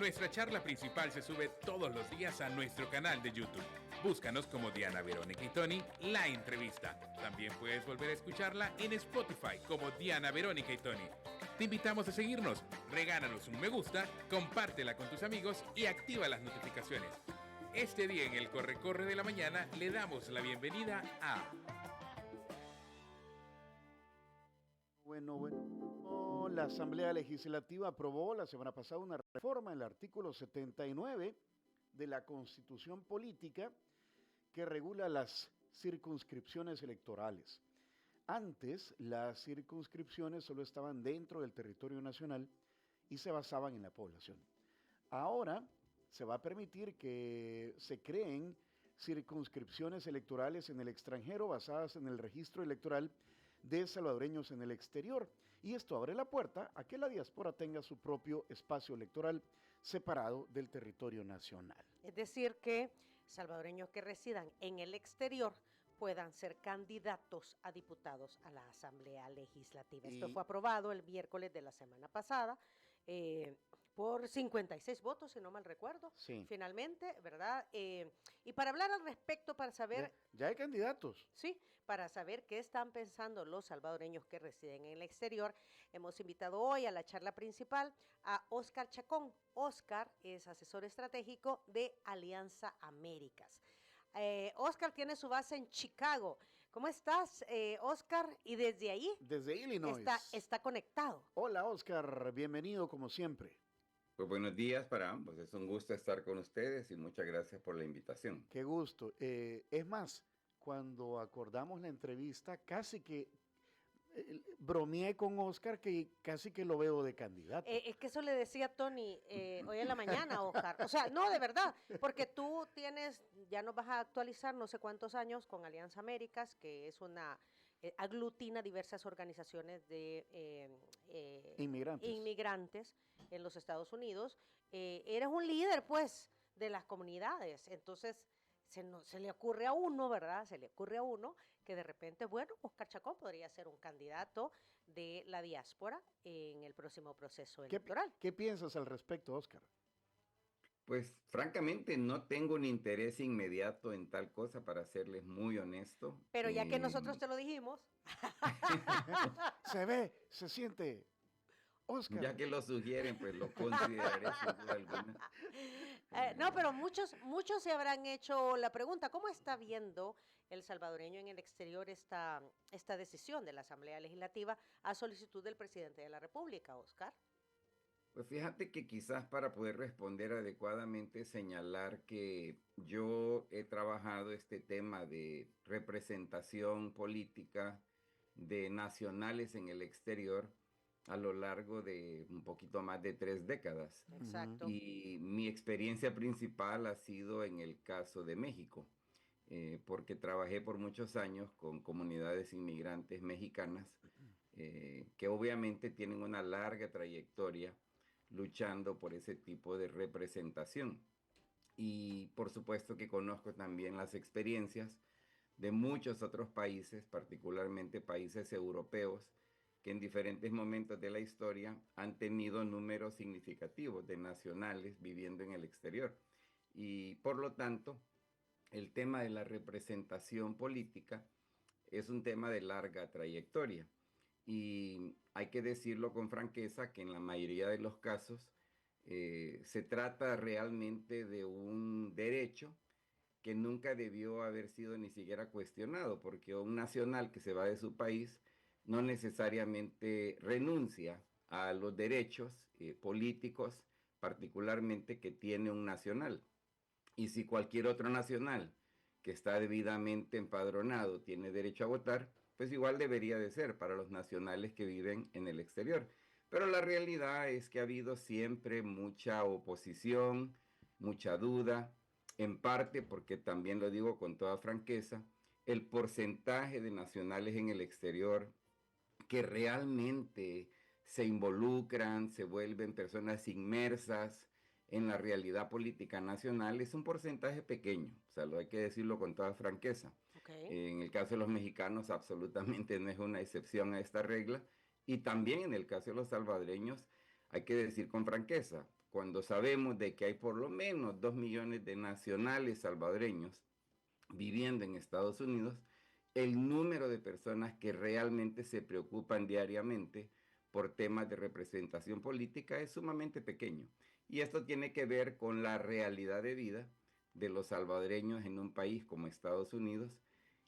Nuestra charla principal se sube todos los días a nuestro canal de YouTube. Búscanos como Diana Verónica y Tony, la entrevista. También puedes volver a escucharla en Spotify como Diana Verónica y Tony. Te invitamos a seguirnos, regálanos un me gusta, compártela con tus amigos y activa las notificaciones. Este día en el Corre-Corre de la Mañana le damos la bienvenida a... La Asamblea Legislativa aprobó la semana pasada una reforma en el artículo 79 de la Constitución Política que regula las circunscripciones electorales. Antes, las circunscripciones solo estaban dentro del territorio nacional y se basaban en la población. Ahora se va a permitir que se creen circunscripciones electorales en el extranjero basadas en el registro electoral de salvadoreños en el exterior. Y esto abre la puerta a que la diáspora tenga su propio espacio electoral separado del territorio nacional. Es decir, que salvadoreños que residan en el exterior puedan ser candidatos a diputados a la Asamblea Legislativa. Esto fue aprobado el miércoles de la semana pasada por 56 votos, si no mal recuerdo, sí. Finalmente, ¿verdad? Y para hablar al respecto, para saber... Ya hay candidatos. Sí, para saber qué están pensando los salvadoreños que residen en el exterior, hemos invitado hoy a la charla principal a Óscar Chacón. Óscar es asesor estratégico de Alianza Américas. Óscar tiene su base en Chicago. ¿Cómo estás, Óscar? Y desde ahí... Desde Illinois. Está conectado. Hola, Óscar. Bienvenido como siempre. Pues buenos días para ambos. Es un gusto estar con ustedes y muchas gracias por la invitación. Qué gusto. Es más, cuando acordamos la entrevista, casi que bromeé con Óscar que casi que lo veo de candidato. Es que eso le decía a Tony hoy en la mañana, Óscar. O sea, no, de verdad, porque tú tienes, ya nos vas a actualizar no sé cuántos años con Alianza Américas, que es una, aglutina diversas organizaciones de inmigrantes en los Estados Unidos. Eres un líder, pues, de las comunidades. Entonces, se le ocurre a uno, ¿verdad? Se le ocurre a uno que de repente, bueno, Óscar Chacón podría ser un candidato de la diáspora en el próximo proceso electoral. ¿Qué piensas al respecto, Óscar? Pues francamente no tengo un interés inmediato en tal cosa, para serles muy honesto. Pero ya que nosotros te lo dijimos. Se ve, se siente. Óscar. Ya que lo sugieren, pues lo consideraré sin duda alguna. No, pero muchos se habrán hecho la pregunta, ¿cómo está viendo el salvadoreño en el exterior esta decisión de la Asamblea Legislativa a solicitud del presidente de la República, Óscar? Pues fíjate que quizás para poder responder adecuadamente, señalar que yo he trabajado este tema de representación política de nacionales en el exterior a lo largo de un poquito más de 3 décadas. Exacto. Y mi experiencia principal ha sido en el caso de México, porque trabajé por muchos años con comunidades inmigrantes mexicanas que obviamente tienen una larga trayectoria luchando por ese tipo de representación. Y por supuesto que conozco también las experiencias de muchos otros países, particularmente países europeos, que en diferentes momentos de la historia han tenido números significativos de nacionales viviendo en el exterior. Y por lo tanto, el tema de la representación política es un tema de larga trayectoria. Y hay que decirlo con franqueza que en la mayoría de los casos se trata realmente de un derecho que nunca debió haber sido ni siquiera cuestionado, porque un nacional que se va de su país no necesariamente renuncia a los derechos políticos, particularmente que tiene un nacional. Y si cualquier otro nacional que está debidamente empadronado tiene derecho a votar, pues igual debería de ser para los nacionales que viven en el exterior. Pero la realidad es que ha habido siempre mucha oposición, mucha duda, en parte porque, también lo digo con toda franqueza, el porcentaje de nacionales en el exterior que realmente se involucran, se vuelven personas inmersas en la realidad política nacional, es un porcentaje pequeño, o sea, lo hay que decirlo con toda franqueza. En el caso de los mexicanos absolutamente no es una excepción a esta regla, y también en el caso de los salvadoreños hay que decir con franqueza, cuando sabemos de que hay por lo menos 2 millones de nacionales salvadoreños viviendo en Estados Unidos, el número de personas que realmente se preocupan diariamente por temas de representación política es sumamente pequeño. Y esto tiene que ver con la realidad de vida de los salvadoreños en un país como Estados Unidos.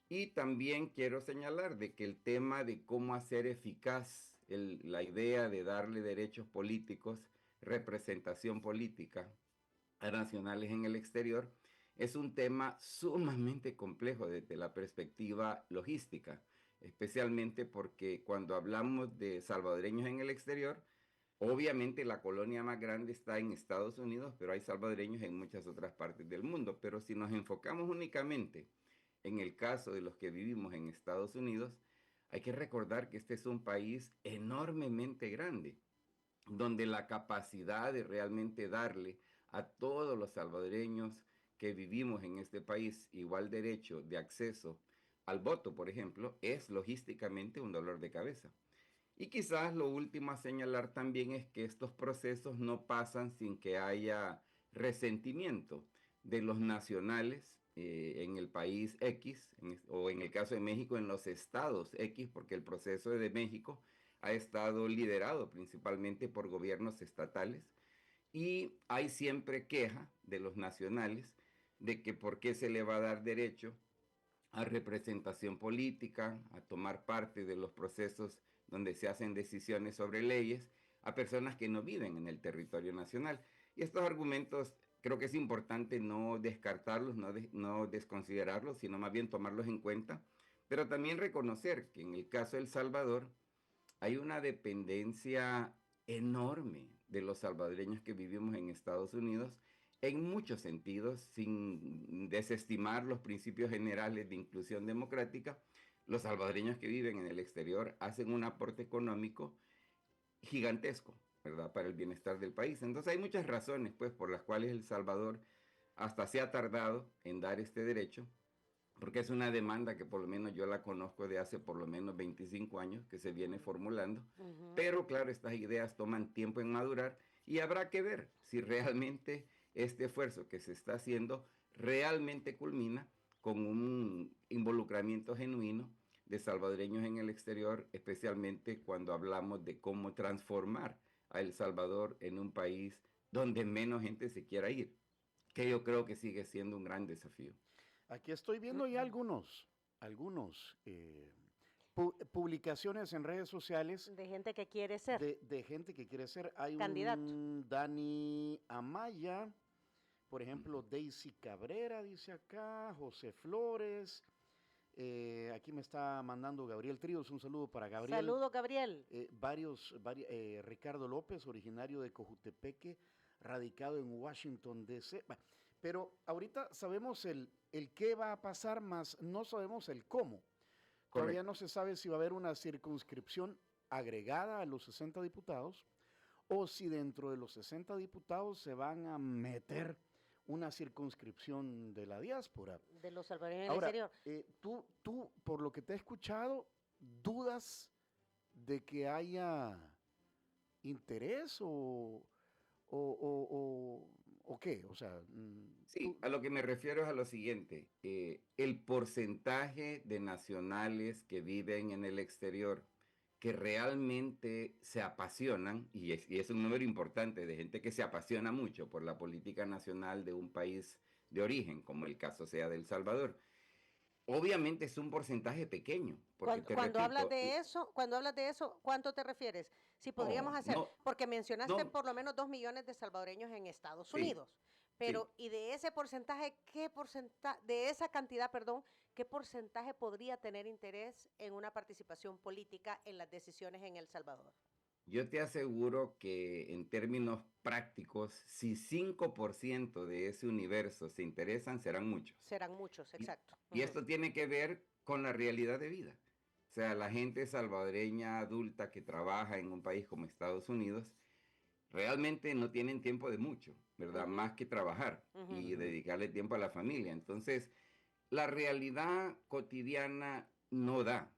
Y también quiero señalar de que el tema de cómo hacer eficaz la idea de darle derechos políticos, representación política a nacionales en el exterior, es un tema sumamente complejo desde la perspectiva logística, especialmente porque cuando hablamos de salvadoreños en el exterior, obviamente la colonia más grande está en Estados Unidos, pero hay salvadoreños en muchas otras partes del mundo. Pero si nos enfocamos únicamente en el caso de los que vivimos en Estados Unidos, hay que recordar que este es un país enormemente grande, donde la capacidad de realmente darle a todos los salvadoreños que vivimos en este país igual derecho de acceso al voto, por ejemplo, es logísticamente un dolor de cabeza. Y quizás lo último a señalar también es que estos procesos no pasan sin que haya resentimiento de los nacionales en el país X, o en el caso de México, en los estados X, porque el proceso de México ha estado liderado principalmente por gobiernos estatales, y hay siempre queja de los nacionales de que por qué se le va a dar derecho a representación política, a tomar parte de los procesos donde se hacen decisiones sobre leyes, a personas que no viven en el territorio nacional. Y estos argumentos creo que es importante no descartarlos, no desconsiderarlos, sino más bien tomarlos en cuenta, pero también reconocer que en el caso de El Salvador hay una dependencia enorme de los salvadoreños que vivimos en Estados Unidos en muchos sentidos, sin desestimar los principios generales de inclusión democrática. Los salvadoreños que viven en el exterior hacen un aporte económico gigantesco, ¿verdad?, para el bienestar del país. Entonces hay muchas razones, pues, por las cuales El Salvador hasta se ha tardado en dar este derecho, porque es una demanda que por lo menos yo la conozco de hace por lo menos 25 años que se viene formulando. Pero claro, estas ideas toman tiempo en madurar y habrá que ver si realmente este esfuerzo que se está haciendo realmente culmina con un involucramiento genuino de salvadoreños en el exterior, especialmente cuando hablamos de cómo transformar a El Salvador en un país donde menos gente se quiera ir, que yo creo que sigue siendo un gran desafío. Aquí estoy viendo ya algunos publicaciones en redes sociales De gente que quiere ser de gente que quiere ser. Hay candidato. un Dani Amaya, por ejemplo, Daisy Cabrera, dice acá, José Flores. Aquí me está mandando Gabriel Tríos, un saludo para Gabriel. Saludo, Gabriel. Ricardo López, originario de Cojutepeque, radicado en Washington, D.C. Pero ahorita sabemos el qué va a pasar, más no sabemos el cómo. Todavía Correcto. no se sabe si va a haber una circunscripción agregada a los 60 diputados o si dentro de los 60 diputados se van a meter una circunscripción de la diáspora. De los salvadoreños en el Ahora, exterior. tú, por lo que te he escuchado, ¿dudas de que haya interés o qué? O sea, Sí, a lo que me refiero es a lo siguiente. El porcentaje de nacionales que viven en el exterior que realmente se apasionan, y es un número importante de gente que se apasiona mucho por la política nacional de un país de origen, como el caso sea de El Salvador, obviamente es un porcentaje pequeño. Porque Cuando hablas repito, de eso, ¿cuánto te refieres? Si podríamos hacer, no, porque mencionaste no, por lo menos 2 millones de salvadoreños en Estados sí, Unidos, pero sí. y de ese porcentaje, de esa cantidad, perdón, ¿qué porcentaje podría tener interés en una participación política en las decisiones en El Salvador? Yo te aseguro que en términos prácticos, si 5% de ese universo se interesan, serán muchos. Serán muchos, Y, exacto. y esto tiene que ver con la realidad de vida. O sea, la gente salvadoreña adulta que trabaja en un país como Estados Unidos, realmente no tienen tiempo de mucho, ¿verdad? Ujú, Más que trabajar ujú. y dedicarle tiempo a la familia. Entonces, la realidad cotidiana no da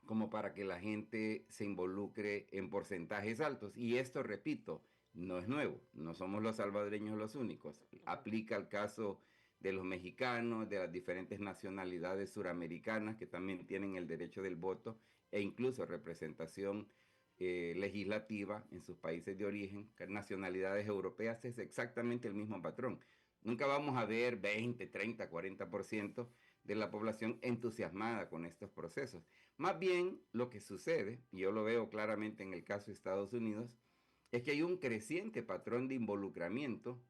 como para que la gente se involucre en porcentajes altos. Y esto, repito, no es nuevo, no somos los salvadoreños los únicos. Aplica al caso de los mexicanos, de las diferentes nacionalidades suramericanas que también tienen el derecho del voto e incluso representación legislativa en sus países de origen, nacionalidades europeas, es exactamente el mismo patrón. Nunca vamos a ver 20, 30, 40% de la población entusiasmada con estos procesos. Más bien lo que sucede, y yo lo veo claramente en el caso de Estados Unidos, es que hay un creciente patrón de involucramiento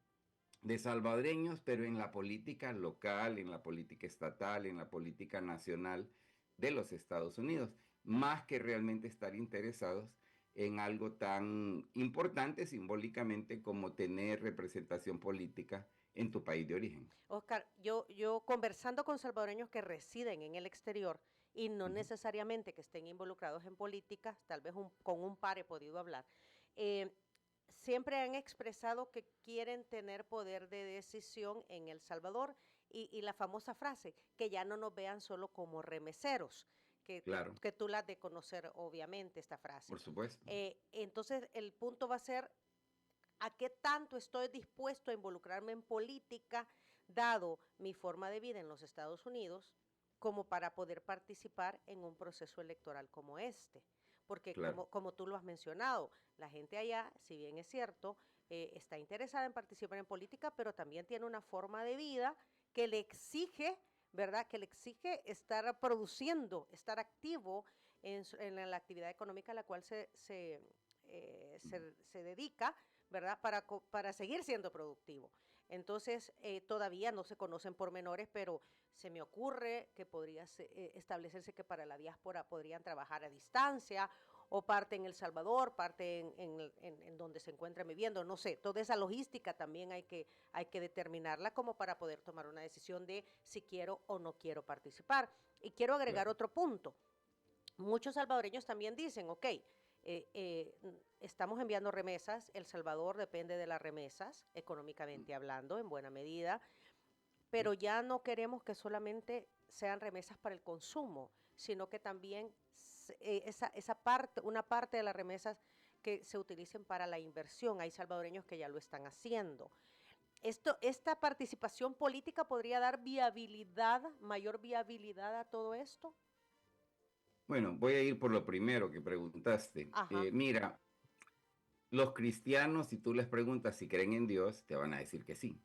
de salvadoreños, pero en la política local, en la política estatal, en la política nacional de los Estados Unidos, más que realmente estar interesados en algo tan importante simbólicamente como tener representación política en tu país de origen. Oscar, yo conversando con salvadoreños que residen en el exterior y no necesariamente que estén involucrados en política, tal vez con un par he podido hablar, eh, siempre han expresado que quieren tener poder de decisión en El Salvador y la famosa frase, que ya no nos vean solo como remeseros, Claro, que tú la has de conocer obviamente esta frase. por supuesto. Entonces el punto va a ser a qué tanto estoy dispuesto a involucrarme en política, dado mi forma de vida en los Estados Unidos, como para poder participar en un proceso electoral como este. Porque Claro. como tú lo has mencionado, la gente allá, si bien es cierto, está interesada en participar en política, pero también tiene una forma de vida que le exige, ¿verdad? Que le exige estar produciendo, estar activo en la actividad económica a la cual se dedica, ¿verdad? Para seguir siendo productivo. Entonces, todavía no se conocen pormenores, pero se me ocurre que podría establecerse que para la diáspora podrían trabajar a distancia o parte en El Salvador, parte en donde se encuentran viviendo, no sé, toda esa logística también hay que determinarla como para poder tomar una decisión de si quiero o no quiero participar. Y quiero agregar Claro. otro punto. Muchos salvadoreños también dicen, ok, estamos enviando remesas, El Salvador depende de las remesas, económicamente hablando, en buena medida, pero ya no queremos que solamente sean remesas para el consumo, sino que también esa parte, una parte de las remesas que se utilicen para la inversión. Hay salvadoreños que ya lo están haciendo. ¿Esta participación política podría dar viabilidad, mayor viabilidad a todo esto? Bueno, voy a ir por lo primero que preguntaste. Ajá. Mira, los cristianos, si tú les preguntas si creen en Dios, te van a decir que sí.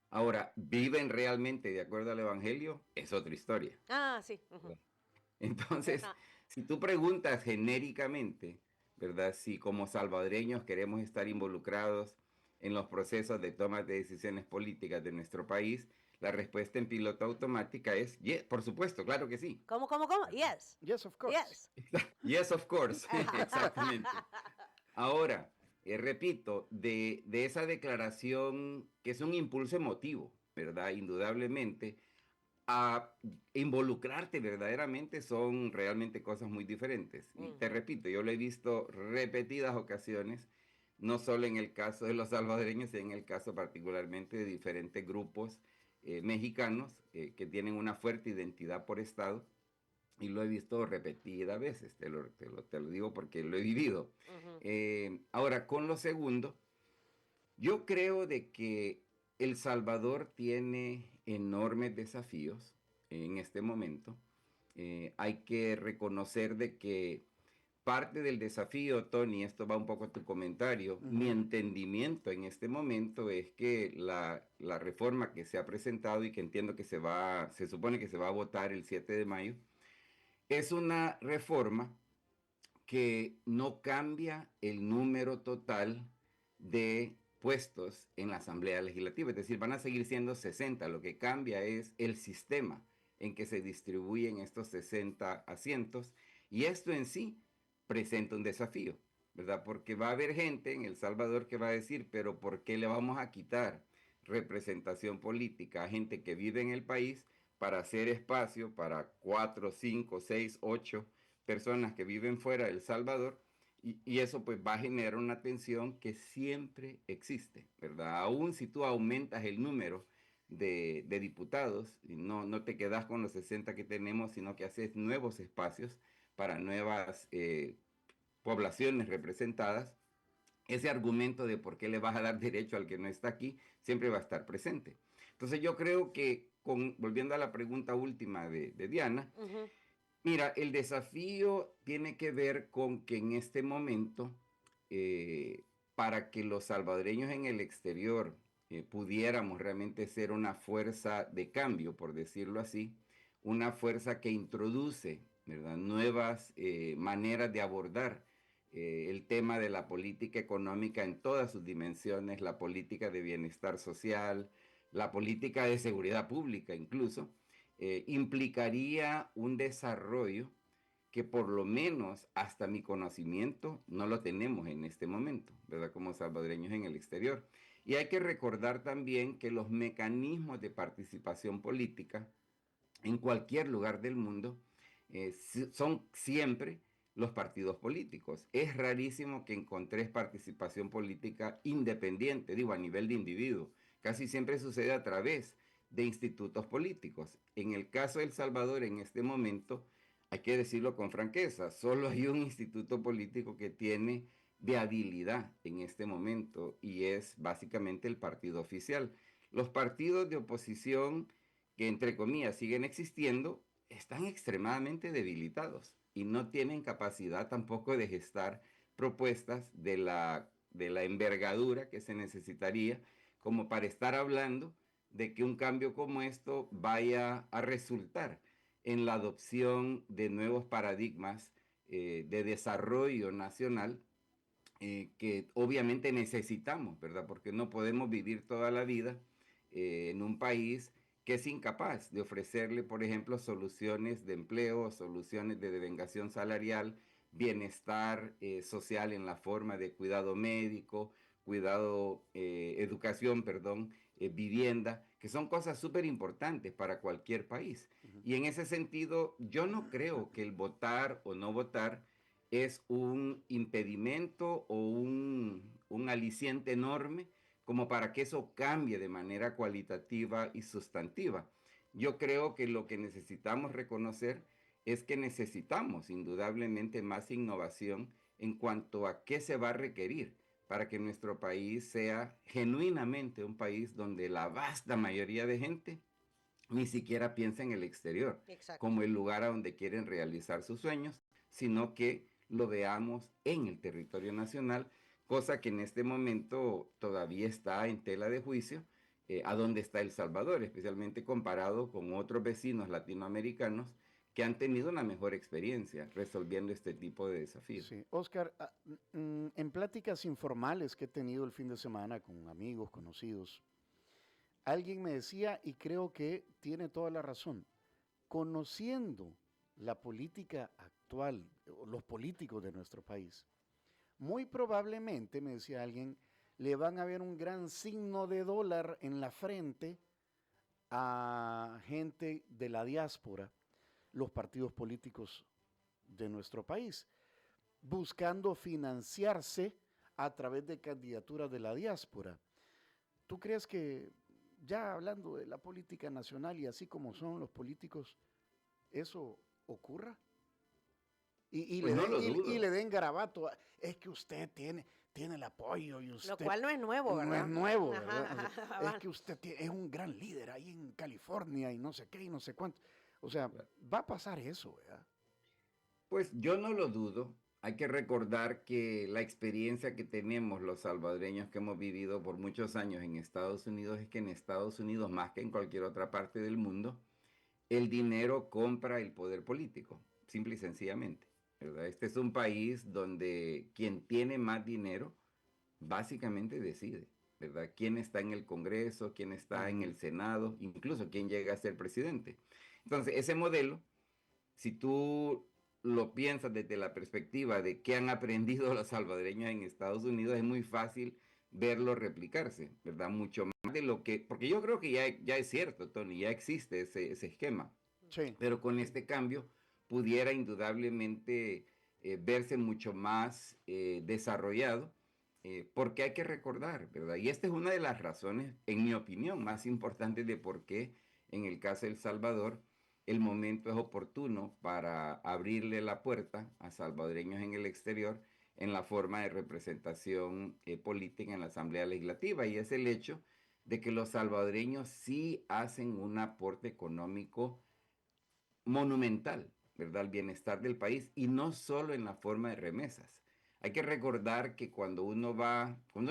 Ahora, ¿viven realmente de acuerdo al Evangelio? Es otra historia. Ah, sí. Uh-huh. Entonces, si tú preguntas genéricamente, ¿verdad? Si como salvadoreños queremos estar involucrados en los procesos de toma de decisiones políticas de nuestro país, la respuesta en piloto automática es, por supuesto, claro que sí. ¿Cómo? Yes. Yes, of course. Yes. Yes, of course, exactamente. Ahora, repito, de esa declaración que es un impulso emotivo, ¿verdad? Indudablemente, a involucrarte verdaderamente son realmente cosas muy diferentes. Y te repito, yo lo he visto repetidas ocasiones, no solo en el caso de los salvadoreños, sino en el caso particularmente de diferentes grupos mexicanos que tienen una fuerte identidad por Estado. Y lo he visto repetidas veces, te lo digo porque lo he vivido. Ahora, con lo segundo, yo creo de que El Salvador tiene enormes desafíos en este momento. Hay que reconocer de que parte del desafío, Tony, esto va un poco a tu comentario, mi entendimiento en este momento es que la reforma que se ha presentado y que entiendo que se supone que se va a votar el 7 de mayo, es una reforma que no cambia el número total de puestos en la Asamblea Legislativa, es decir, van a seguir siendo 60, lo que cambia es el sistema en que se distribuyen estos 60 asientos, y esto en sí presenta un desafío, ¿verdad? Porque va a haber gente en El Salvador que va a decir, pero ¿por qué le vamos a quitar representación política a gente que vive en el país para hacer espacio para 4, 5, 6, 8 personas que viven fuera de El Salvador? Y eso pues va a generar una tensión que siempre existe, ¿verdad? Aún si tú aumentas el número de diputados, y no te quedas con los 60 que tenemos, sino que haces nuevos espacios para nuevas poblaciones representadas, ese argumento de por qué le vas a dar derecho al que no está aquí, siempre va a estar presente. Entonces yo creo que, volviendo a la pregunta última de Diana, mira, el desafío tiene que ver con que en este momento, para que los salvadoreños en el exterior pudiéramos realmente ser una fuerza de cambio, por decirlo así, una fuerza que introduce, ¿verdad?, nuevas maneras de abordar el tema de la política económica en todas sus dimensiones, la política de bienestar social, la política de seguridad pública incluso, implicaría un desarrollo que por lo menos hasta mi conocimiento no lo tenemos en este momento, ¿verdad? Como salvadoreños en el exterior. Y hay que recordar también que los mecanismos de participación política en cualquier lugar del mundo son siempre los partidos políticos. Es rarísimo que encontres participación política independiente, digo, a nivel de individuo. Casi siempre sucede a través de institutos políticos. En el caso de El Salvador, en este momento, hay que decirlo con franqueza, solo hay un instituto político que tiene viabilidad en este momento y es básicamente el partido oficial. Los partidos de oposición que entre comillas siguen existiendo están extremadamente debilitados y no tienen capacidad tampoco de gestar propuestas de la envergadura que se necesitaría como para estar hablando de que un cambio como esto vaya a resultar en la adopción de nuevos paradigmas de desarrollo nacional que obviamente necesitamos, ¿verdad? Porque no podemos vivir toda la vida en un país que es incapaz de ofrecerle, por ejemplo, soluciones de empleo, soluciones de devengación salarial, bienestar social en la forma de cuidado médico, educación, perdón, vivienda, que son cosas súper importantes para cualquier país. Y en ese sentido, yo no creo que el votar o no votar es un impedimento o un aliciente enorme como para que eso cambie de manera cualitativa y sustantiva. Yo creo que lo que necesitamos reconocer es que necesitamos indudablemente más innovación en cuanto a qué se va a requerir para que nuestro país sea genuinamente un país donde la vasta mayoría de gente ni siquiera piensa en el exterior como el lugar a donde quieren realizar sus sueños, sino que lo veamos en el territorio nacional, cosa que en este momento todavía está en tela de juicio, a dónde está El Salvador, especialmente comparado con otros vecinos latinoamericanos que han tenido una mejor experiencia resolviendo este tipo de desafíos. Sí, Oscar, en pláticas informales que he tenido el fin de semana con amigos, conocidos, alguien me decía, y creo que tiene toda la razón, conociendo la política actual, los políticos de nuestro país, muy probablemente, me decía alguien, le van a ver un gran signo de dólar en la frente a gente de la diáspora, los partidos políticos de nuestro país, buscando financiarse a través de candidaturas de la diáspora. ¿Tú crees que, ya hablando de la política nacional y así como son los políticos, eso ocurra? Y Pues le den garabato, es que usted tiene el apoyo y usted... Lo cual no es nuevo, ¿verdad? No es nuevo, ¿verdad? Ajá, O sea, es que usted es un gran líder ahí en California y no sé qué y no sé cuánto. O sea, va a pasar eso, ¿verdad? Pues yo no lo dudo. Hay que recordar que la experiencia que tenemos los salvadoreños que hemos vivido por muchos años en Estados Unidos es que en Estados Unidos, más que en cualquier otra parte del mundo, el dinero compra el poder político, simple y sencillamente, ¿verdad? Este es un país donde quien tiene más dinero básicamente decide, ¿verdad? Quién está en el Congreso, quién está en el Senado, incluso quién llega a ser presidente. Entonces, ese modelo, si tú lo piensas desde la perspectiva de qué han aprendido los salvadoreños en Estados Unidos, es muy fácil verlo replicarse, ¿verdad? Mucho más de lo que, porque yo creo que ya es cierto, Tony, ya existe ese esquema, Sí. pero con este cambio pudiera indudablemente verse mucho más desarrollado, porque hay que recordar, ¿verdad? Y esta es una de las razones, en mi opinión, más importantes de por qué en el caso de El Salvador el momento es oportuno para abrirle la puerta a salvadoreños en el exterior en la forma de representación política en la Asamblea Legislativa, y es el hecho de que los salvadoreños sí hacen un aporte económico monumental, ¿verdad?, al bienestar del país, y no solo en la forma de remesas. Hay que recordar que cuando uno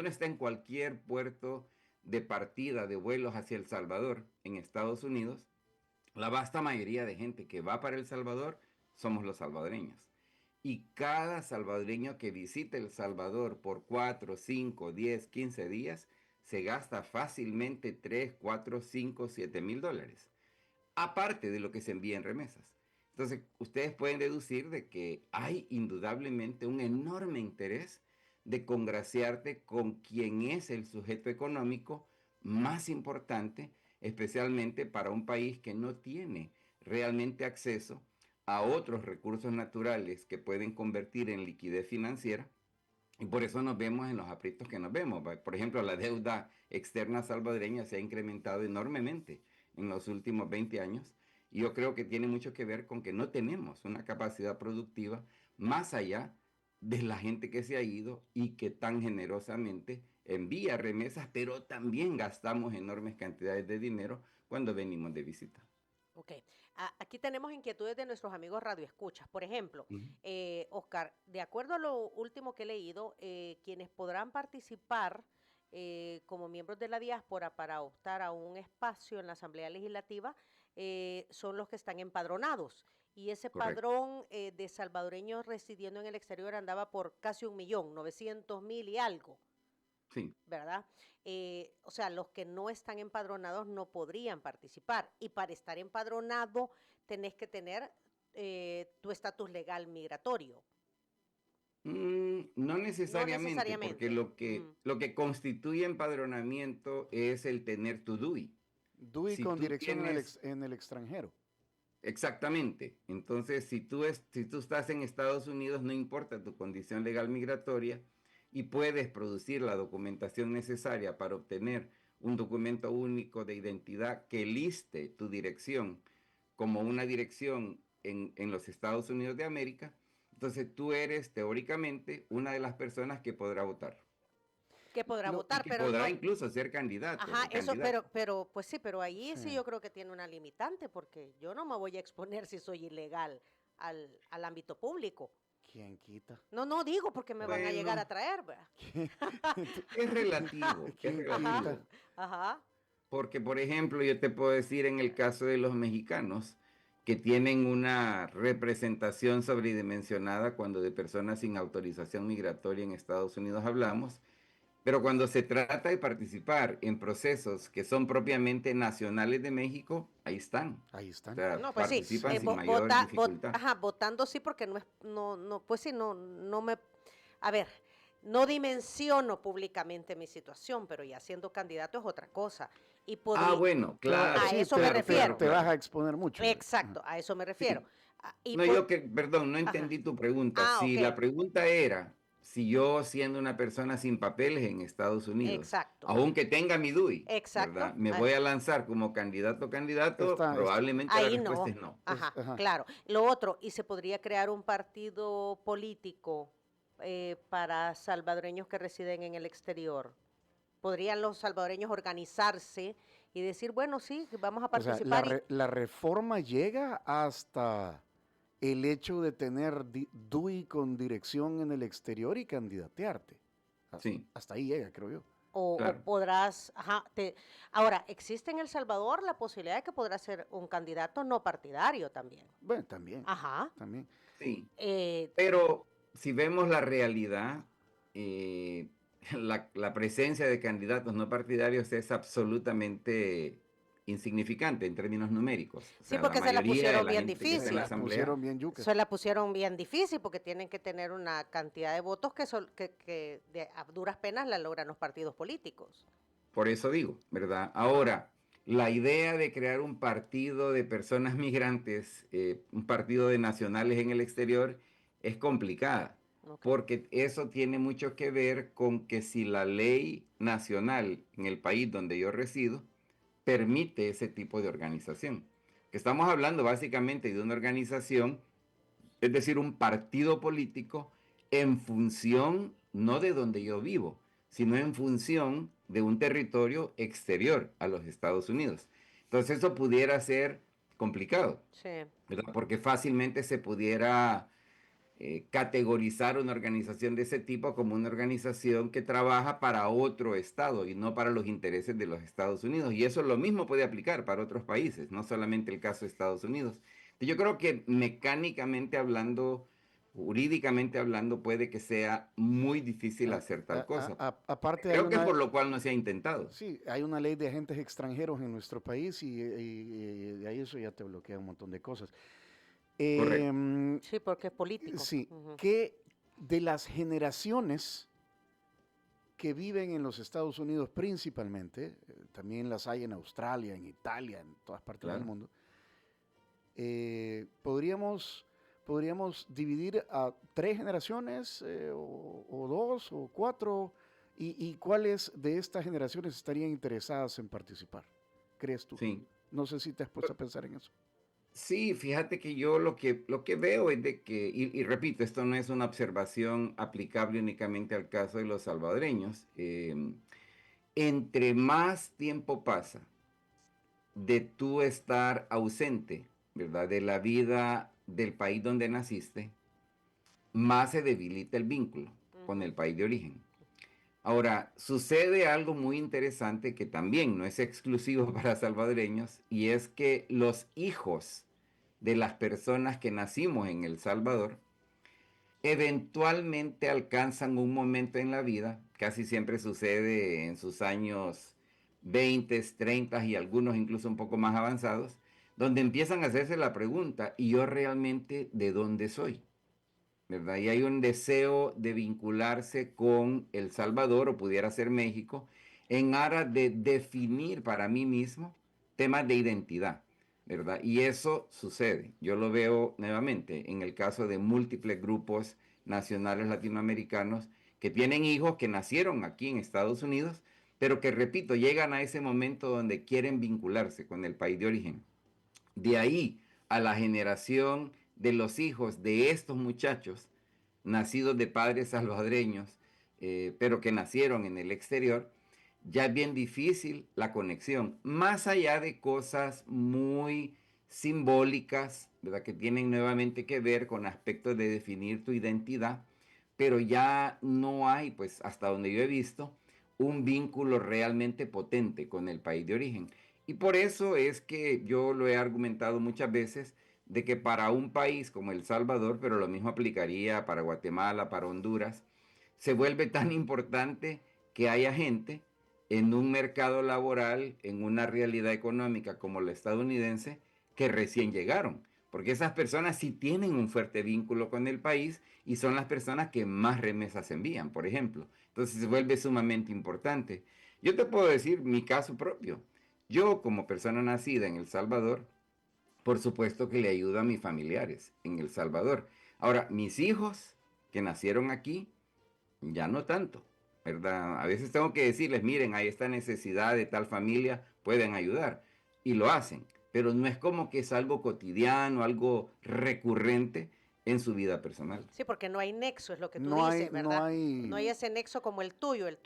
está en cualquier puerto de partida de vuelos hacia El Salvador, en Estados Unidos, la vasta mayoría de gente que va para El Salvador somos los salvadoreños. Y cada salvadoreño que visita El Salvador por 4, 5, 10, 15 días, se gasta fácilmente 3, 4, 5, 7 mil dólares, aparte de lo que se envía en remesas. Entonces, ustedes pueden deducir de que hay indudablemente un enorme interés de congraciarte con quien es el sujeto económico más importante, especialmente para un país que no tiene realmente acceso a otros recursos naturales que pueden convertir en liquidez financiera. Y por eso nos vemos en los aprietos que nos vemos. Por ejemplo, la deuda externa salvadoreña se ha incrementado enormemente en los últimos 20 años. Y yo creo que tiene mucho que ver con que no tenemos una capacidad productiva más allá de la gente que se ha ido y que tan generosamente envía remesas, pero también gastamos enormes cantidades de dinero cuando venimos de visita. Ok. Aquí tenemos inquietudes de nuestros amigos radioescuchas. Por ejemplo, Oscar, de acuerdo a lo último que he leído, quienes podrán participar como miembros de la diáspora para optar a un espacio en la Asamblea Legislativa son los que están empadronados. Y ese Correcto. padrón de salvadoreños residiendo en el exterior andaba por casi 1.900.000 y algo. Sí. ¿Verdad? O sea, los que no están empadronados no podrían participar. Y para estar empadronado tenés que tener tu estatus legal migratorio. No necesariamente, porque lo que constituye empadronamiento es el tener tu DUI. DUI Si con tú dirección tienes- en el extranjero. Exactamente. Entonces, si tú estás en Estados Unidos, no importa tu condición legal migratoria y puedes producir la documentación necesaria para obtener un documento único de identidad que liste tu dirección como una dirección en los Estados Unidos de América, entonces tú eres teóricamente una de las personas que podrá votar. Que podrá Lo- Y votar, que pero podrá no. incluso ser candidato Ajá, o eso, candidata. pues sí, pero ahí sí Sí. yo creo que tiene una limitante, porque yo no me voy a exponer si soy ilegal al ámbito público. ¿Quién quita? No digo porque me van a llegar a Bueno, traer, ¿verdad? es relativo, es ¿Quién Ajá, quita? relativo. ajá. Porque, por ejemplo, yo te puedo decir en el caso de los mexicanos, que tienen una representación sobredimensionada cuando de personas sin autorización migratoria en Estados Unidos hablamos, pero cuando se trata de participar en procesos que son propiamente nacionales de México, ahí están. Ahí O están. sea, No, pues sí, participan sin mayor dificultad. ajá, votando sí porque pues sí, no me, a ver, no dimensiono públicamente mi situación, pero ya siendo candidato es otra cosa. Y Ah, bueno, claro. A eso me refiero. Te vas a exponer mucho. Exacto, a eso me refiero. Sí. No, perdón, no entendí tu pregunta. Si ok. la pregunta era si yo siendo una persona sin papeles en Estados Unidos, Exacto. aunque tenga mi DUI, Exacto. ¿verdad? Me voy a lanzar como candidato, probablemente ahí la respuesta es no. Ajá, claro. Lo otro, y se podría crear un partido político para salvadoreños que residen en el exterior. ¿Podrían los salvadoreños organizarse y decir, bueno, sí, vamos a participar? O sea, la reforma llega hasta el hecho de tener DUI con dirección en el exterior y candidatearte. Sí. Hasta ahí llega, creo yo. Claro. O podrás, ahora, existe en El Salvador la posibilidad de que podrás ser un candidato no partidario también. Bueno, también. Ajá. También. Sí. Pero si vemos la realidad, la presencia de candidatos no partidarios es absolutamente insignificante en términos numéricos. O sea, porque se la pusieron bien difícil. Se la pusieron bien yuca. Se la pusieron bien difícil porque tienen que tener una cantidad de votos que a duras penas la logran los partidos políticos. Por eso digo, ¿verdad? Ahora, la idea de crear un partido de personas migrantes, un partido de nacionales en el exterior, es complicada. Okay. Porque eso tiene mucho que ver con que si la ley nacional en el país donde yo resido permite ese tipo de organización. Que estamos hablando básicamente de una organización, es decir, un partido político en función no de donde yo vivo, sino en función de un territorio exterior a los Estados Unidos. Entonces eso pudiera ser complicado, Sí. ¿verdad? Porque fácilmente se pudiera categorizar una organización de ese tipo como una organización que trabaja para otro estado y no para los intereses de los Estados Unidos. Y eso lo mismo puede aplicar para otros países, no solamente el caso de Estados Unidos. Yo creo que mecánicamente hablando, jurídicamente hablando, puede que sea muy difícil Ah, hacer tal cosa. Aparte hay Creo que es una, por lo cual no se ha intentado. sí, hay una ley de agentes extranjeros en nuestro país y de ahí eso ya te bloquea un montón de cosas. Correcto. Sí, porque es político. Sí, Ujú. que de las generaciones que viven en los Estados Unidos principalmente, también las hay en Australia, en Italia, en todas partes del Claro. mundo, podríamos dividir a 3 generaciones o 2 o 4 y cuáles de estas generaciones estarían interesadas en participar, ¿crees tú? Sí. No sé si te has puesto a pensar en eso. Sí, fíjate que yo lo que veo es de que, y repito, esto no es una observación aplicable únicamente al caso de los salvadoreños, entre más tiempo pasa de tú estar ausente, ¿verdad? De la vida del país donde naciste, más se debilita el vínculo con Ujú. el país de origen. Ahora, sucede algo muy interesante que también no es exclusivo para salvadoreños, y es que los hijos de las personas que nacimos en El Salvador eventualmente alcanzan un momento en la vida, casi siempre sucede en sus años 20, 30 y algunos incluso un poco más avanzados, donde empiezan a hacerse la pregunta, ¿y yo realmente de dónde soy? ¿Verdad? Y hay un deseo de vincularse con El Salvador o pudiera ser México en aras de definir para mí mismo temas de identidad, ¿verdad? Y eso sucede. Yo lo veo nuevamente en el caso de múltiples grupos nacionales latinoamericanos que tienen hijos que nacieron aquí en Estados Unidos, pero que, repito, llegan a ese momento donde quieren vincularse con el país de origen. De ahí a la generación de los hijos de estos muchachos, nacidos de padres salvadoreños, pero que nacieron en el exterior, ya es bien difícil la conexión, más allá de cosas muy simbólicas, ¿verdad? Que tienen nuevamente que ver con aspectos de definir tu identidad, pero ya no hay, pues hasta donde yo he visto, un vínculo realmente potente con el país de origen. Y por eso es que yo lo he argumentado muchas veces de que para un país como El Salvador, pero lo mismo aplicaría para Guatemala, para Honduras, se vuelve tan importante que haya gente en un mercado laboral, en una realidad económica como la estadounidense, que recién llegaron. Porque esas personas sí tienen un fuerte vínculo con el país y son las personas que más remesas envían, por ejemplo. Entonces se vuelve sumamente importante. Yo te puedo decir mi caso propio. Yo, como persona nacida en El Salvador, por supuesto que le ayudo a mis familiares en El Salvador. Ahora, mis hijos que nacieron aquí, ya no tanto, ¿verdad? A veces tengo que decirles, miren, hay esta necesidad de tal familia, pueden ayudar. Y lo hacen, pero no es como que es algo cotidiano, algo recurrente en su vida personal. Sí, porque no hay nexo, es lo que tú No hay, dices, no ¿verdad? No hay hay, ese nexo como el tuyo es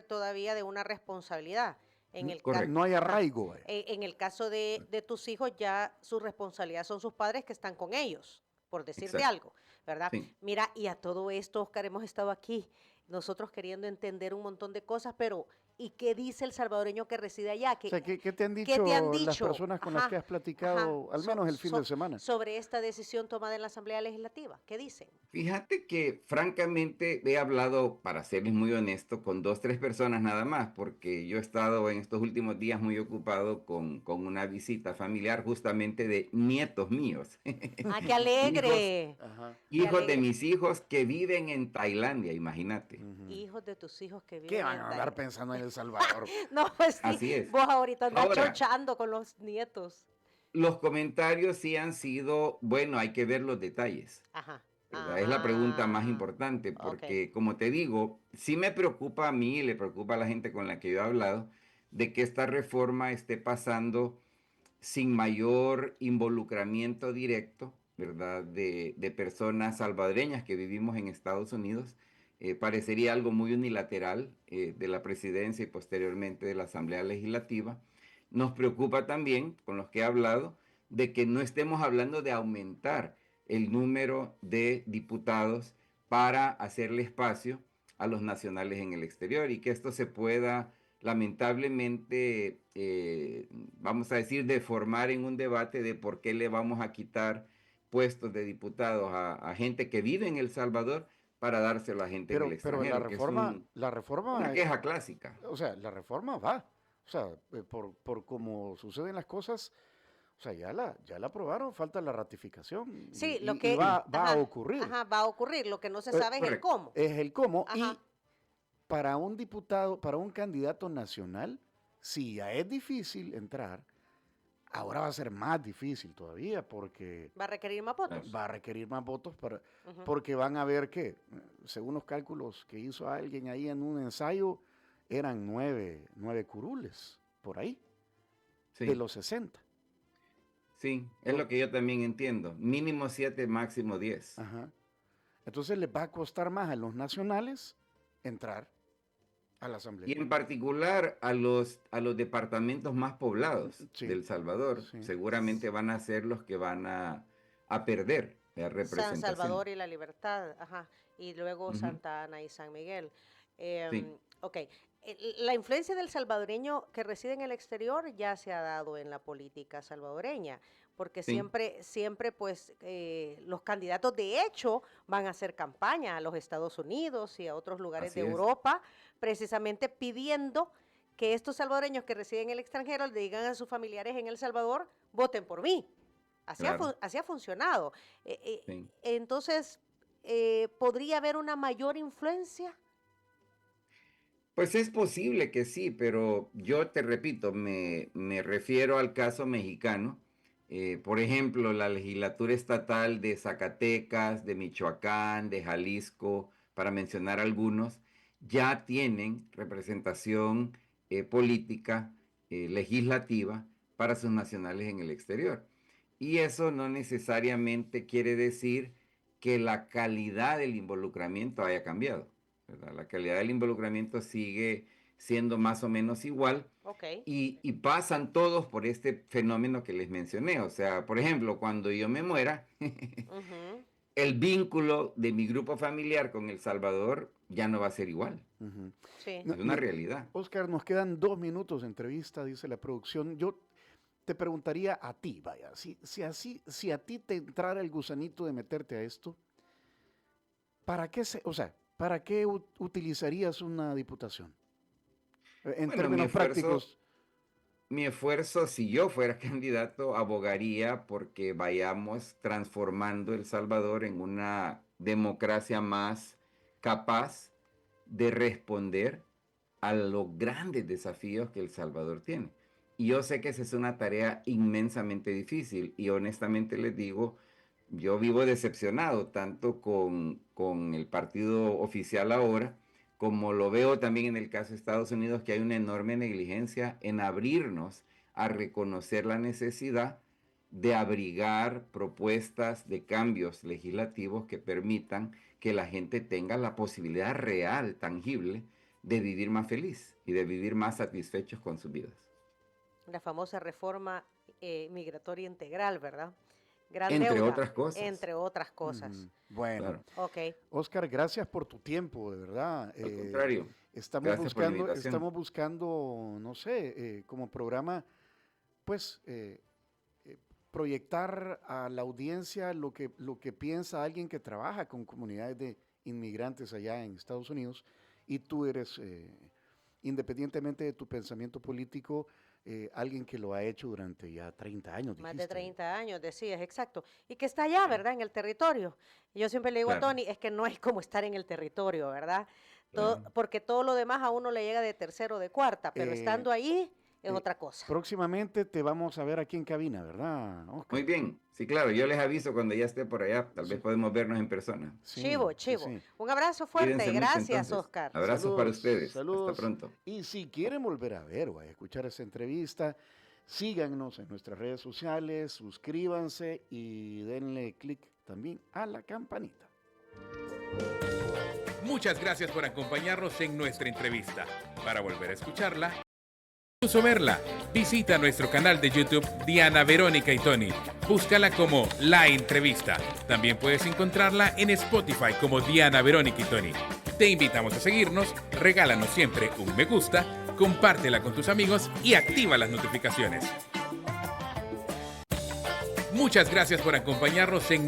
todavía de una responsabilidad. En el, no Correcto. hay arraigo. Vaya. en el caso de tus hijos, ya su responsabilidad son sus padres que están con ellos, por decirte Exacto. algo, ¿verdad? Sí. Mira, y a todo esto, Oscar, hemos estado aquí, nosotros queriendo entender un montón de cosas, pero ¿y qué dice el salvadoreño que reside allá? O sea, ¿qué te han ¿Qué te han dicho las dicho? personas con las que Ajá, has ajá, platicado, al menos el fin de semana? sobre esta decisión tomada en la Asamblea Legislativa? ¿Qué dicen? Fíjate que francamente he hablado, para serles muy honesto, con 2, 3 personas nada más, porque yo he estado en estos últimos días muy ocupado con una visita familiar justamente de nietos míos, ¡Ah, qué hijos, alegre! Ajá. ¡Qué hijos de alegre! mis hijos que viven en Tailandia, imagínate. Ujú. Hijos de tus hijos que ¿Qué viven van en a andar Tailandia. pensando en El Salvador? No, pues sí, Así es. vos ahorita andás Ahora, chochando con los nietos. los comentarios sí han sido, bueno, hay que ver los detalles. Ajá. ¿Verdad? Es la pregunta más Ah, importante ok. porque, como te digo, sí me preocupa a mí y le preocupa a la gente con la que yo he hablado de que esta reforma esté pasando sin mayor involucramiento directo ¿verdad?, de personas salvadoreñas que vivimos en Estados Unidos. Parecería algo muy unilateral de la presidencia y posteriormente de la Asamblea Legislativa. Nos preocupa también, con los que he hablado, de que no estemos hablando de aumentar el número de diputados para hacerle espacio a los nacionales en el exterior y que esto se pueda lamentablemente, vamos a decir, deformar en un debate de por qué le vamos a quitar puestos de diputados a gente que vive en El Salvador para dárselo a gente en el Pero extranjero, que es la reforma, una queja clásica. o sea, la reforma va. O sea, por cómo suceden las cosas, o sea, ya la aprobaron, falta la ratificación. Sí, Y, lo y que va ajá, a ocurrir. ajá, va a ocurrir. Lo que no se Eh, sabe es el correcto. cómo. Es el cómo. Ajá. Y para un diputado, para un candidato nacional, si ya es difícil entrar, ahora va a ser más difícil todavía porque Va a requerir más votos. va a requerir más votos Ujú. porque van a ver que, según los cálculos que hizo alguien ahí en un ensayo, eran nueve curules por ahí, de Sí, los 60. sí, es lo que yo también entiendo. Mínimo 7, máximo 10. Ajá. Entonces les va a costar más a los nacionales entrar a la Asamblea. Y en particular a los departamentos más poblados Sí, de El Salvador, sí. seguramente van a ser los que van a perder la San representación. Salvador y La Libertad, ajá, y luego Ujú. Santa Ana y San Miguel. Sí. Ok, la influencia del salvadoreño que reside en el exterior ya se ha dado en la política salvadoreña, porque Sí. siempre pues los candidatos de hecho van a hacer campaña a los Estados Unidos y a otros lugares Así de es. Europa, precisamente pidiendo que estos salvadoreños que residen en el extranjero le digan a sus familiares en El Salvador, voten por mí. Claro. Así ha funcionado. Sí. Entonces, ¿podría haber una mayor influencia? Pues es posible que sí, pero yo te repito, me refiero al caso mexicano. Por ejemplo, la legislatura estatal de Zacatecas, de Michoacán, de Jalisco, para mencionar algunos, ya tienen representación política, legislativa para sus nacionales en el exterior. Y eso no necesariamente quiere decir que la calidad del involucramiento haya cambiado, ¿verdad? La calidad del involucramiento sigue siendo más o menos igual Ok. y pasan todos por este fenómeno que les mencioné. O sea, por ejemplo, cuando yo me muera, Ujú. el vínculo de mi grupo familiar con El Salvador ya no va a ser igual. Ujú. Sí. No, Es una realidad. Oscar, nos quedan 2 minutos de entrevista, dice la producción. Yo te preguntaría a ti, vaya, si a ti te entrara el gusanito de meterte a esto, ¿para qué utilizarías una diputación? En Bueno, términos prácticos. mi esfuerzo, si yo fuera candidato, abogaría porque vayamos transformando El Salvador en una democracia más capaz de responder a los grandes desafíos que El Salvador tiene. Y yo sé que esa es una tarea inmensamente difícil y honestamente les digo, yo vivo decepcionado tanto con el partido oficial ahora, como lo veo también en el caso de Estados Unidos, que hay una enorme negligencia en abrirnos a reconocer la necesidad de abrigar propuestas de cambios legislativos que permitan que la gente tenga la posibilidad real, tangible, de vivir más feliz y de vivir más satisfechos con sus vidas. La famosa reforma migratoria integral, ¿verdad? Gran Entre deuda, otras cosas. entre otras cosas. Ujú. Bueno, Claro. Ok. Oscar, gracias por tu tiempo, de verdad. Al contrario, Estamos gracias por la invitación. buscando, no sé, como programa, pues, proyectar a la audiencia lo que piensa alguien que trabaja con comunidades de inmigrantes allá en Estados Unidos y tú eres, independientemente de tu pensamiento político, alguien que lo ha hecho durante ya 30 años, Más de dijiste. 30 años, decías, exacto. Y que está allá, ¿verdad? En el territorio. Y yo siempre le digo a Claro. Tony, es que no es como estar en el territorio, ¿verdad? Claro. Porque todo lo demás a uno le llega de tercero o de cuarta, pero Eh, estando ahí es eh, otra cosa. Próximamente te vamos a ver aquí en cabina, ¿verdad, Oscar? Muy bien, sí, claro, yo les aviso cuando ya esté por allá, tal vez podemos vernos en persona. Sí, Chivo, sí, chivo. sí. Un abrazo fuerte. Cuídense mucho, Gracias, entonces. Oscar. Abrazos para Saludos, ustedes. saludos. Hasta pronto. Y si quieren volver a ver o a escuchar esa entrevista, Síganos en nuestras redes sociales, suscríbanse y denle clic también a la campanita. Muchas gracias por acompañarnos en nuestra entrevista. Para volver a escucharla, incluso verla, visita nuestro canal de YouTube Diana Verónica y Tony. Búscala como La Entrevista. También puedes encontrarla en Spotify como Diana Verónica y Tony. Te invitamos a seguirnos, regálanos siempre un me gusta, compártela con tus amigos y activa las notificaciones. Muchas gracias por acompañarnos en nuestra